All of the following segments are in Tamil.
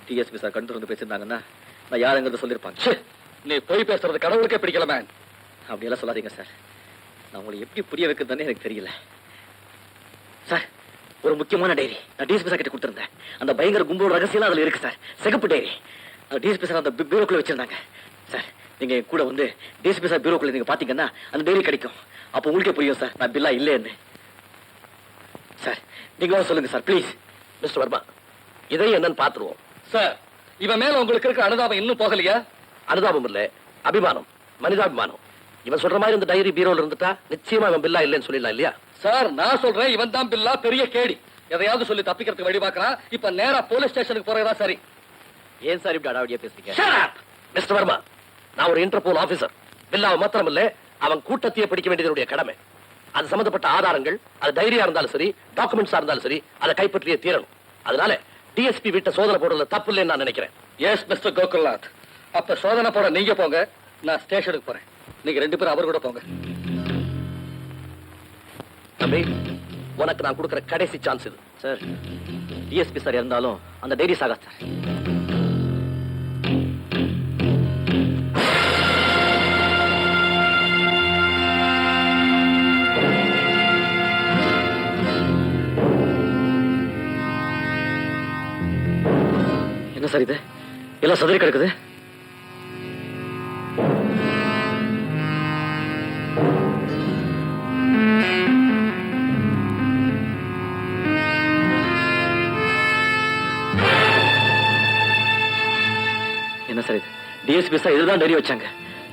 டிஎஸ்பி சார் கண்டு வந்து பேசியிருந்தாங்கன்னா நான் யாருங்கிறத சொல்லியிருப்பாங்க. நீ போய் பேசுறது கடவுளுக்கே பிடிக்கல மேன். அப்படியெல்லாம் சொல்லாதீங்க சார். நான் உங்களை எப்படி புரிய வைக்கிறதுன்னு எனக்கு தெரியல சார். ஒரு முக்கியமான டைரி நான் டிஎஸ்பி சார் கிட்ட கொடுத்துருந்தேன். அந்த பயங்கர கும்பலோட ரகசியம் அதுல இருக்கு சார். சிகப்பு டைரி. டிஎஸ்பி சார் அந்த பீரோக்குள்ள வச்சிருந்தாங்க சார். நீங்க கூட வந்து டிஎஸ்பி சார் பீரோக்குள்ள நீங்க பாத்தீங்கன்னா அந்த டைரி கிடைக்கும். அப்ப உங்களுக்கே புரியும் சார் நான் பில்லா இல்லைன்னு. சார் நீங்க சொல்லுங்க சார் ப்ளீஸ். மிஸ்டர் வர்மா, இதை என்னன்னு பாத்துருவோம் சார். இவன் மேல உங்களுக்கு இருக்க அனுதாபம் இன்னும் போகலையா? அனுதாபம் இல்ல, அபிமானம், மனிதாபிமானம். இவன் சொல்ற மாதிரி இந்த டைரி பீரோல இருந்துட்டா நிச்சயமா இவன் பில்லா இல்லைன்னு சொல்லிடலாம் இல்லையா? சார் நான் சொல்றேன், இவன் தான் பில்லா, பெரிய கேடி. எதையாவது சொல்லி தப்பிக்கிறதுக்கு வழி பார்க்கறான். இப்ப நேரா போலீஸ் ஸ்டேஷனுக்கு போறதா சரி. ஏன் சார் இப்படி அடாவடியா பேசுறீங்க? மிஸ்டர் வர்மா, நான் ஒரு இன்டர்போல் ஆபீசர். பில்லாவை மாத்திரம் இல்ல, அவன் கூட்டத்தையே பிடிக்க வேண்டியதுடைய கடமை. அது சம்பந்தப்பட்ட ஆதாரங்கள், அது டைரியா இருந்தாலும் சரி, டாக்குமெண்ட்ஸா இருந்தாலும் சரி, அதை கைப்பற்றியே தீரணும். அதனால டிஎஸ்பி வீட்டை சோதனை போடுறது தப்பு இல்லைன்னு நான் நினைக்கிறேன். S mister Gokulnath. அப்ப சோதனை போட நீங்க போங்க, நான் ஸ்டேஷனுக்கு போறேன். நீங்க 2 பேரும் அவர் கூட போங்க. தம்பி, உனக்கு நான் கொடுக்கிற கடைசி சான்ஸ் இது. சார் டிஎஸ்பி சார் இருந்தாலும் அந்த டைரி சாகா சார். என்ன சார் இது எல்லாம் சதுரி கிடக்குது? என்ன சார் இது? டிஎஸ்பி சார் இதுதான் டைரி வச்சாங்க.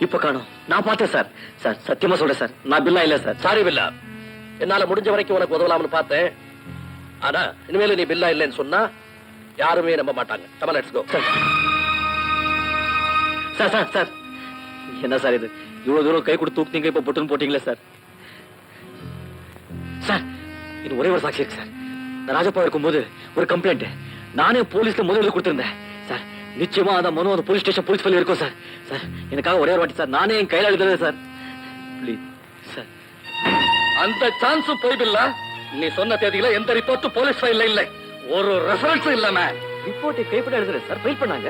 இப்ப காணோம். நான் பார்த்தேன் சார். சார் சத்தியமா சொல்றேன் சார், நான் பில்லா இல்ல சார். சாரி பில்லா, என்னால முடிஞ்ச வரைக்கும் உனக்கு உதவலாம்னு பார்த்தேன். ஆனா இனிமேல நீ பில்லா இல்லைன்னு சொன்னா யாருமே நம்ப மாட்டாங்க. Come on, let's go. Sir sir sir என்ன சார் இது? இவ்வளவு தூரம் கை கொடுத்து தூக்குனீங்க, இப்ப பொட்டுன்னு போட்டீங்களே சார். சார் இது ஒரே ஒரு சாட்சி இருக்கு சார். நான் ராஜப்பா இருக்கும்போது ஒரு கம்ப்ளைண்ட் நானே போலீஸ்ல முதல்ல கொடுத்திருந்தேன் சார். நிச்சயமா அந்த மனு அந்த போலீஸ் ஸ்டேஷன் போலீஸ் ஃபைல் இருக்கும் சார். சார் எனக்காக ஒரே ஒரு வாட்டி சார், நானே என் கையில எழுதுறது சார். Please sir. அந்த சான்ஸ் போய் பில்லா. நீ சொன்ன தேதியில எந்த ரிப்போர்ட்டும் போலீஸ் ஃபைல்ல இல்லை, ஒரு ரெஃபரன்ஸ் இல்ல. ரிப்போர்ட்டை கைப்பட எழுதுறேன் சார். ஃபைல் பண்ணாங்க.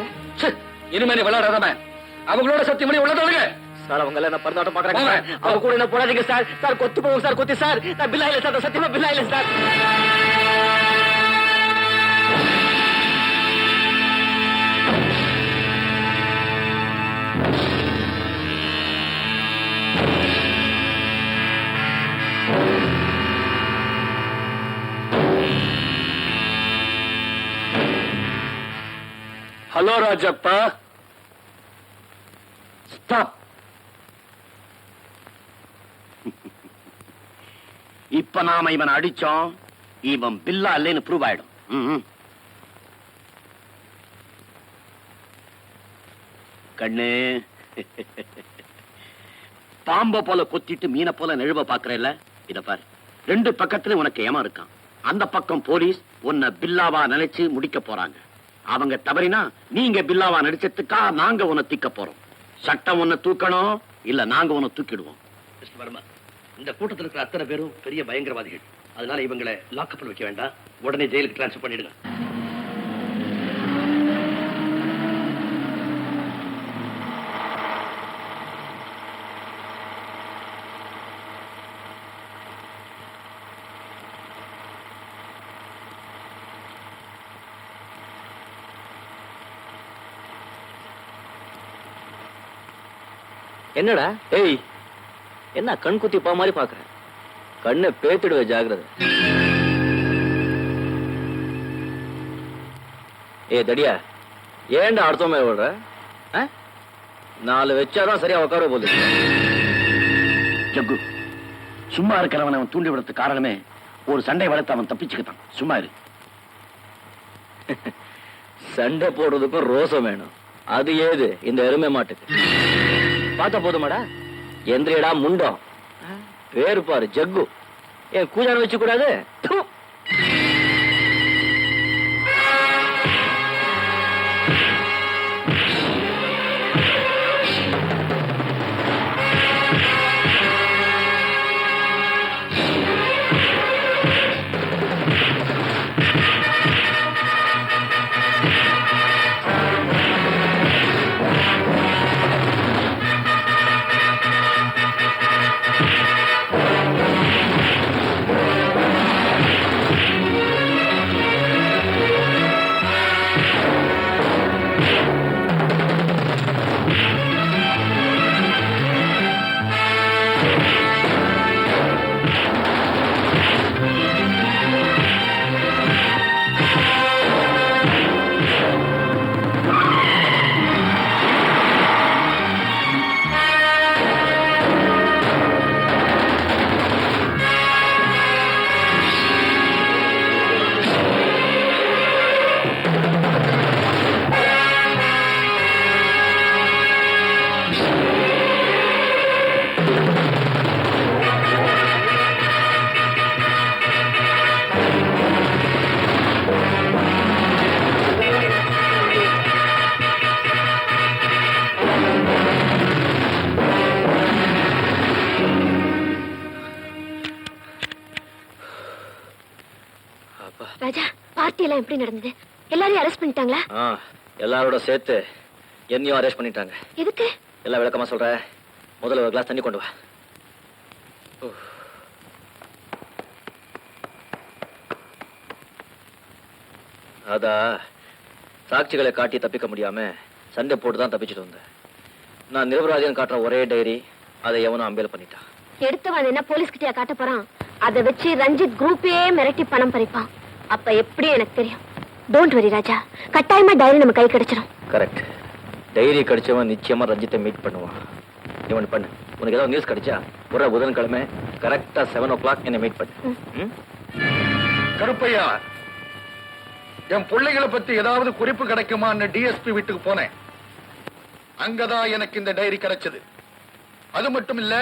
இனிமே நீ விளையாடாத. அவங்களோட சத்தியமணி உள்ளதோடுங்க சார். அவங்க எல்லாம் பரந்தாட்டம் பாக்குறாங்க. அவங்க கூட என்ன போடாதீங்க சார். சார் கொத்து போவோம் சார், கொத்தி சார். நான் பில்லா இல்ல சார், சத்தியமா பில்லா இல்ல சார். Hello Rajappa, stop. இப்ப நாம இவன் அடிச்சோம், இவன் பில்லா இல்லைன்னு ப்ரூவ் ஆயிடும். கண்ணு, பாம்ப போல கொத்திட்டு மீனை போல நெழுவ பாக்குறேல்ல, இத பாரு. 2 பக்கத்துல உனக்கு ஏமா இருக்கான். அந்த பக்கம் போலீஸ் உன்னை பில்லாவா நினைச்சு முடிக்க போறாங்க. அவங்க தவறினா நீங்க பில்லாவா நடிச்சதுக்கா நாங்க உன்னை தூக்க போறோம். சட்டம் உன்னை தூக்கணும், இல்ல நாங்க உன்னை தூக்கிடுவோம். மிஸ்டர் வர்மா, இந்த கூட்டத்தில் இருக்கிற அத்தனை பேரும் பெரிய பயங்கரவாதிகள். அதனால இவங்களை லாக்கப்ல வைக்க வேண்டாம், உடனே ஜெயிலுக்கு டிரான்ஸ்பர் பண்ணிடுங்க. என்னடா ஏய், என்ன கண் குத்தி பா மாதிரி பாக்குற? கண்ணை பேத்துடுவே, ஜாகிரதை. ஏ தடியா, ஏன்டா அடுத்த மேல விடுற? 4 வச்சாதான் சரியா உட்கார போகுது. ஜக்கு, சும்மா இருக்கிறவன் அவன் தூண்டி விடுறதுக்கு காரணமே ஒரு சண்டை வளர்த்து அவன் தப்பிச்சுக்கிட்டான். சும்மா இரு. சண்டை போடுறதுக்கும் ரோசம் வேணும். அது ஏது இந்த எருமை மாட்டுக்கு? பார்த்தா போதுமாடா? எந்திரியடா முண்டம். பேரு பாரு ஜக்கு. ஏன் கூஜான வச்சு கூடாது? ராஜா பார்ட்டி எல்லாம் எப்படி நடந்தது? எல்லாரையும் அரெஸ்ட் பண்ணிட்டாங்களா? எல்லாரோட சேர்த்து என்னையும் அரெஸ்ட் பண்ணிட்டாங்க. எதுக்கு? எல்லாம் விளக்கமா சொல்றேன். முதல்ல ஒரு கிளாஸ் தண்ணி கொண்டு வா. அதா சாட்சிகளை காட்டி தப்பிக்க முடியாம சண்டை போட்டு தான் தப்பிச்சுட்டு வந்தேன். நான் நிரபராதின்னு காட்டுற ஒரே டைரி அதை எவனும் அம்பேல் பண்ணிட்டான். எடுத்தவன் என்ன போலீஸ் கிட்டயா காட்ட போறான்? அதை வச்சு ரஞ்சித் குரூப்பே மிரட்டி பணம் பறிப்பான். அப்ப எப்படி எனக்கு தெரியும்? டோன்ட் வரி ராஜா, கட்டாயமா டைரி நம்ம கை கிடைச்சிடும். கரெக்ட். டைரி கிடைச்சவன் நிச்சயமா ரஞ்சித்தை மீட் பண்ணுவான். இவன் பண்ணு. உனக்கு ஏதாவது நியூஸ் கிடைச்சா ஒரு புதன்கிழமை கரெக்டா 7 o'clock என்னை மீட் பண்ணு. கருப்பையா, என் பிள்ளைகளை பத்தி ஏதாவது குறிப்பு கிடைக்குமான்னு டிஎஸ்பி வீட்டுக்கு போனேன். அங்கதான் எனக்கு இந்த டைரி கிடைச்சது. அது மட்டும் இல்ல,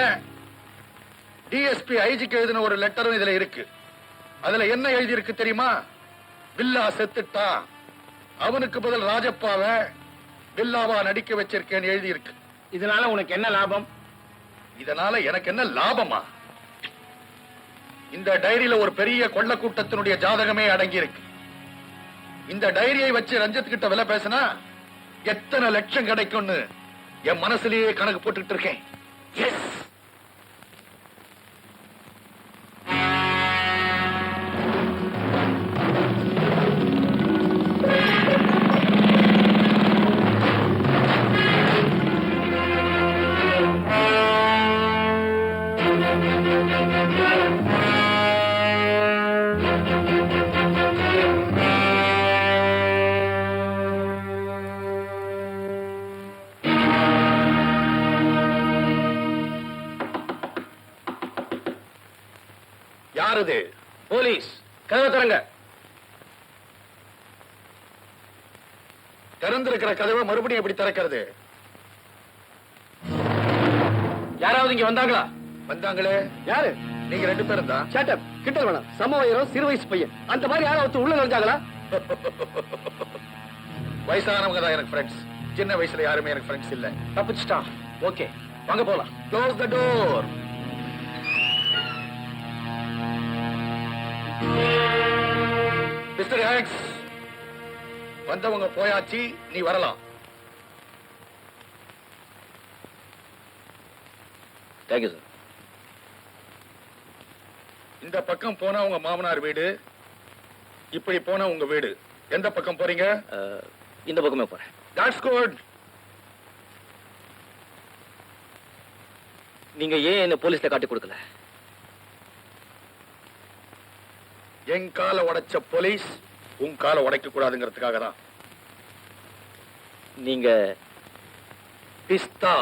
டிஎஸ்பி ஐஜிக்கு எழுதின ஒரு லெட்டரும் இதுல இருக்கு. அதுல என்ன எழுதி இருக்கு தெரியுமா? பில்லா செத்துட்டா, அவனுக்கு பதில் ராஜப்பாவை பில்லாவா நடிக்க வச்சிருக்கேன்னு எழுதி இருக்கு. இதனால உனக்கு என்ன லாபம்? இதனால எனக்கு என்ன லாபமா? இந்த டைரியில ஒரு பெரிய கொள்ள கூட்டத்தினுடைய ஜாதகமே அடங்கி இருக்கு. இந்த டைரியை வச்சு ரஞ்சித் கிட்ட விலை பேசினா எத்தனை லட்சம் கிடைக்கும்னு என் மனசுலயே கணக்கு போட்டுட்டு இருக்கேன். எஸ், யாரது? போலீஸ், கதவை திறங்க. திறந்திருக்கிற கதவை மறுபடியும் எப்படி திறக்கிறது? யாராவது இங்க வந்தாங்களா? வந்தாங்களே. யாரு? நீங்க 2 பேரும் தான். ஷட்டப், கிட்ட வேணாம். சமவயரம், சிறு வயசு பையன். அந்த மாதிரி யாராவது உள்ள நுழைஞ்சாங்களா? வயசானவங்க தான் எனக்கு ஃப்ரெண்ட்ஸ். சின்ன வயசுல யாருமே எனக்கு ஃப்ரெண்ட்ஸ் இல்ல. தப்பிச்சிட்டான். ஓகே, வாங்க போலாம். Close the door. Mister Hanks, வந்தவங்க போயாச்சு, நீ வரலாம். Thank you sir. இந்த பக்கம் போனா உங்க மாமனார் வீடு, இப்படி போனா உங்க வீடு. எந்த பக்கம் போறீங்க? இந்த பக்கமே போறேன். That's good. நீங்க ஏன் என்ன போலீஸ்ல காட்டி கொடுக்கல? என் காலை உடைச்ச போலீஸ் உன் காலை உடைக்க கூடாதுங்கிறதுக்காக தான். நீங்க பிஸ்தா.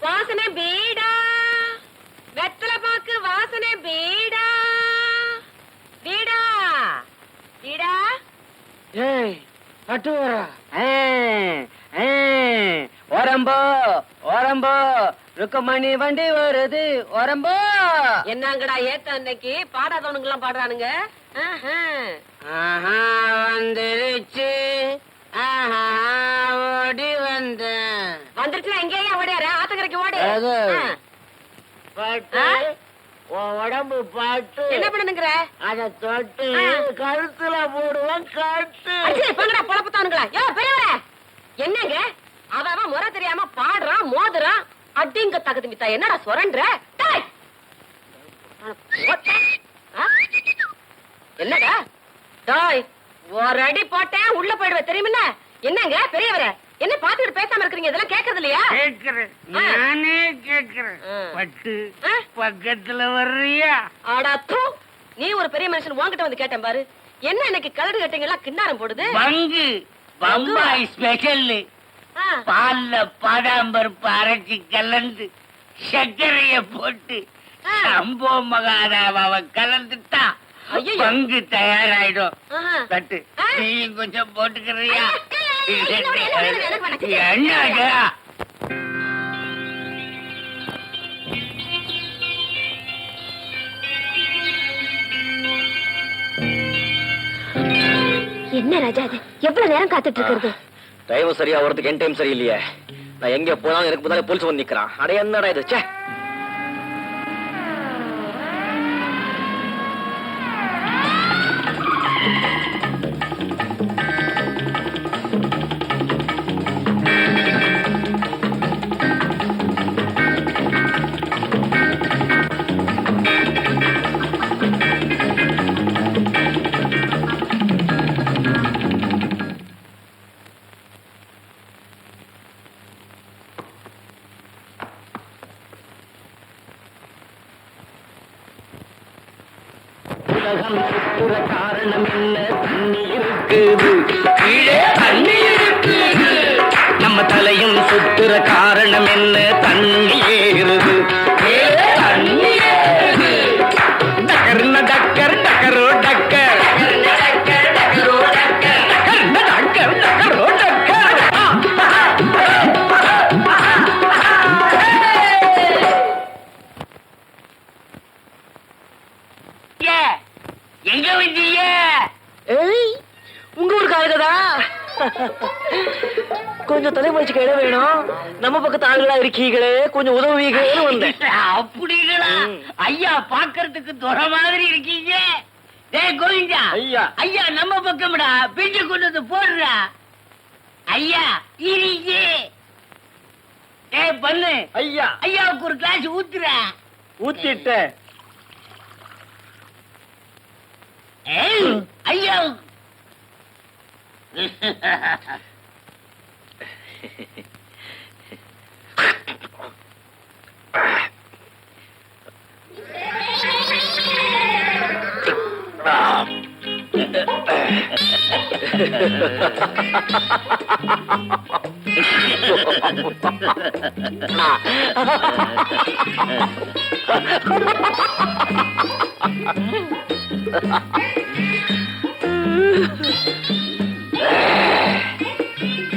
வாசனை பீடா, வெத்தலை பாக்கு வாசனை பீடா, பீடா பீடா. ஏய் பட்டுவரா, ஓரம்போ ஓரம்போ, ருக்கமணி வண்டி வருது ஓரம்போ. என்னங்கடா ஏத்த அன்னைக்கு பாடாதவனுங்க எல்லாம் பாடுறானுங்க. ஆஹா வந்துருச்சு, ஆஹா ஓடி வந்தேன். வந்துருச்சுன்னா எங்கேயா ஓடியாரு? ஆத்தங்கரைக்கு ஓடு. அது. பாட்டு, உன் உடம்பு பாட்டு என்ன பண்ணுங்கிற? அத தொட்டு கழுத்துல போடுவேன் காட்டு. பங்கடா பொழப்பத்தானுங்களா? யோ பெரியவரே, என்னங்க அவன் முறை தெரியாம பாடுறான் மோதுறான். அடிங்க தகுதி மித்தா என்னடா சொரன்ற? என்னடா டாய், ஒரு அடி போட்டேன் உள்ள போயிடுவேன் தெரியுமில்ல? என்னங்க பெரியவரே, என்ன பாத்துக்கிட்டு பேசாம இருக்கிறீங்க? இதெல்லாம் கேக்குறது இல்லையா? கேக்குறேன், நானே கேக்குறேன். பட்டு பக்கத்துல வர்றியா? ஆடா தூ, நீ ஒரு பெரிய மனுஷன் உன்கிட்ட வந்து கேட்டேன் பாரு. என்ன இன்னைக்கு கலடு கட்டிங்களா கிண்ணாரம் போடுது? பங்கு பம்பாய் ஸ்பெஷல். பால்ல பாதாம்பருப்பு அரைச்சி கலந்து சர்க்கரைய போட்டு சம்போ மகாராவாவை கலந்துட்டா பங்கு தயாராயிடும். தட்டு நீயும் கொஞ்சம் போட்டுக்கிறியா? என்னடா என்ன ராஜா இது? எவ்வளவு நேரம் காத்துட்டு இருக்கிறது? டைம் சரியா வரதுக்கு என் டைம் சரியில்லையே. நான் எங்க போனாலும் எனக்கு முன்னாலே போலீஸ் வந்து நிக்கிறான். அட என்னடா இது? ச்சே. உலகம் சுற்றுற காரணம் என்ன? தண்ணி இருக்குது, கீழே தண்ணி இருக்குது. நம்ம தலையும் சுத்துற காரணம் என்ன? தண்ணி ஏறுது, கீழே தண்ணி ஏறுது. டக்கர்ன டக்கர் டக்கரோ டக்கர், டக்கர் டக்கரோ டக்கர், டக்கர்ன டக்கர் டக்கரோ டக்கர். எங்க வந்தீங்க? ஏய், உங்க ஊருக்கு ஆளுகதா? கொஞ்சம் தலைமுறைச்சுக்க இடம் வேணும். நம்ம பக்கத்து ஆளுகளா இருக்கீங்களே, கொஞ்சம் உதவுவீங்களேன்னு வந்தேன். அப்படிங்களா? ஐயா பாக்குறதுக்கு துறை மாதிரி இருக்கீங்க. டேய் கோவிந்தா, ஐயா. ஐயா நம்ம பக்கம்டா, பிஞ்சு கொண்டு வந்து போடுறா. ஐயா இருங்க. டேய் பண்ணு, ஐயா, ஐயாவுக்கு ஒரு கிளாஸ் ஊத்துறா. ஊத்திட்டேன். ஏய், ஐயாவுக்கு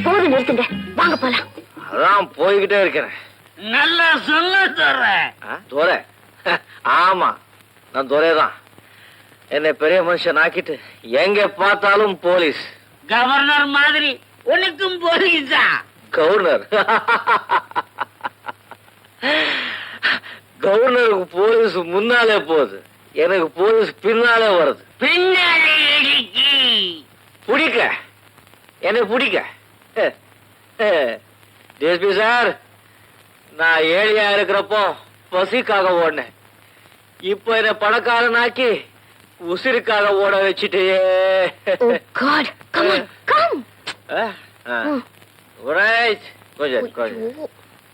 போதும் நிறுத்துங்க, வாங்க போலாம். அதான் போய்கிட்டே இருக்கிறேன். நல்லா சொல்ல தர்றேன். துரை? ஆமா, நான் துரைதான். என்னை பெரிய மனுஷன் ஆக்கிட்டு எங்க பார்த்தாலும் போலீஸ். கவர்னர் மாதிரி உனக்கும் போலீஸா? கவர்னர்? கவர்னருக்கு போலீஸ் முன்னாலே போகுது, எனக்கு போலீஸ் பின்னாலே வருது. பின்னாலே இடிக்கி பிடிக்க, என்னை பிடிக்க. டிஎஸ்பி சார், நான் ஏழையா இருக்கிறப்போ பசிக்காக ஓடினேன். இப்ப என்ன பணக்காரனாக்கி உசிருக்காக ஓட வச்சுட்டே. Oh God, come on, come. கொஞ்சம்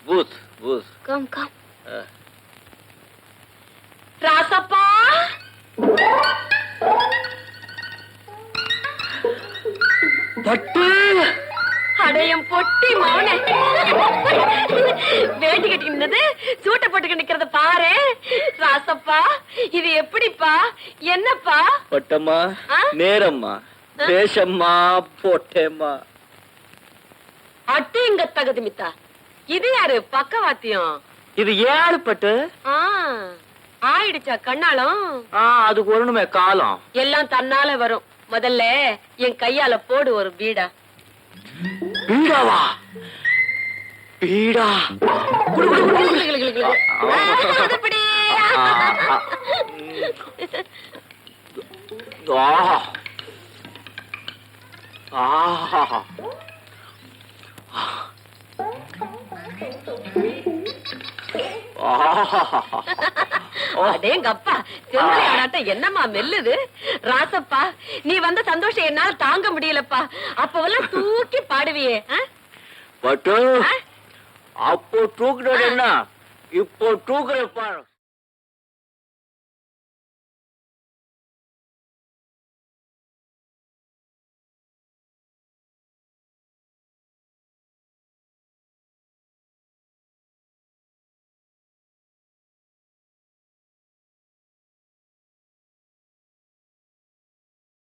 booth booth. Come, come. Rasappa, பட்டு அடையம் பொட்டி மௌன வேட்டி கட்டி நின்னது சூட்டை போட்டுக்க நிக்கிறத பாரு. ராசப்பா, இது எப்படிப்பா? என்னப்பா? பட்டம்மா, ஆ? நேரம்மா, தேசம்மா, போட்டேம்மா. அட்டிங்க தகுதி மித்தா. இது யாரு பக்கவாத்தியம்? இது ஏழு பட்டு. ஆயிடுச்சா கண்ணாலம்? அதுக்கு ஒண்ணுமே காலம். எல்லாம் தன்னால வரும். முதல்ல என் கையால போடு ஒரு பீடா. பீடாவா? பீடா? அதுபடி. அடேங்கப்பா, செம்மறி ஆடாட்டம் என்னம்மா மெல்லுது. ராசப்பா, நீ வந்த சந்தோஷம் என்னால தாங்க முடியலப்பா. அப்பவெல்லாம் தூக்கி பாடுவியே. பட்டு அப்போ தூக்குறது என்ன, இப்போ தூக்குற பாரு.